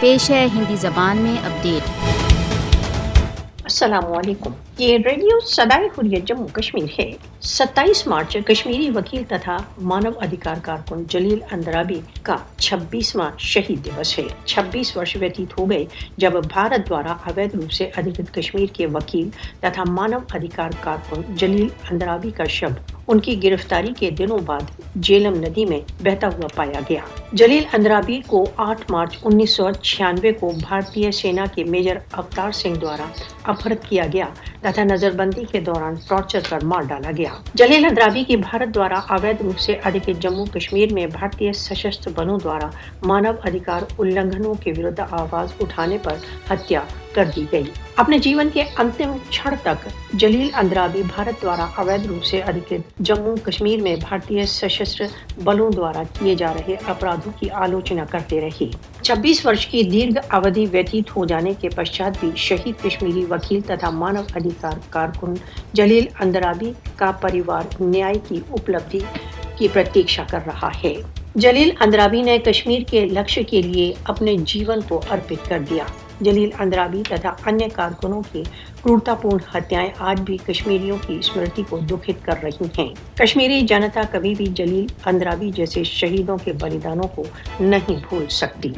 پیش ہے ہندی زبان میں اپڈیٹ۔ السلام علیکم، یہ ریڈیو صدائے حریت جموں کشمیر ہے۔ 27 مارچ کشمیری وکیل تتھا مانو ادھیکار کارکن جلیل اندرابی کا 26واں شہید دیوس ہے۔ 26 वर्ष व्यतीत हो गए जब भारत द्वारा अवैध रूप से अधिकृत कश्मीर के वकील तथा मानव अधिकार कारकुन जलील अंद्राबी का शव उनकी गिरफ्तारी के दिनों बाद झेलम नदी में बहता हुआ पाया गया। जलील अंद्राबी को 8 मार्च 1996 को भारतीय सेना के मेजर अवतार सिंह द्वारा अपहृत किया गया तथा नजरबंदी के दौरान टॉर्चर कर मार डाला गया। जलील अंद्राबी की भारत द्वारा अवैध रूप से अधिकृत जम्मू कश्मीर में भारतीय सशस्त्र बलों द्वारा मानव अधिकार उल्लंघनों के विरुद्ध आवाज उठाने पर हत्या कर दी गई। अपने जीवन के अंतिम क्षण तक जलील अंद्राबी भारत द्वारा अवैध रूप से अधिकृत जम्मू कश्मीर में भारतीय सशस्त्र बलों द्वारा किए जा रहे अपराधों की आलोचना करते रहे। 26 वर्ष की दीर्घ अवधि व्यतीत हो जाने के पश्चात भी शहीद कश्मीरी वकील तथा मानव अधिकार कारकुन जलील अंद्राबी का परिवार न्याय की उपलब्धि की प्रतीक्षा कर रहा है। जलील अंद्राबी ने कश्मीर के लक्ष्य के लिए अपने जीवन को अर्पित कर दिया। जलील अंद्राबी तथा अन्य कारकुनों की क्रूरतापूर्ण हत्याएं आज भी कश्मीरियों की स्मृति को दुखित कर रही हैं। कश्मीरी जनता कभी भी जलील अंद्राबी जैसे शहीदों के बलिदानों को नहीं भूल सकती।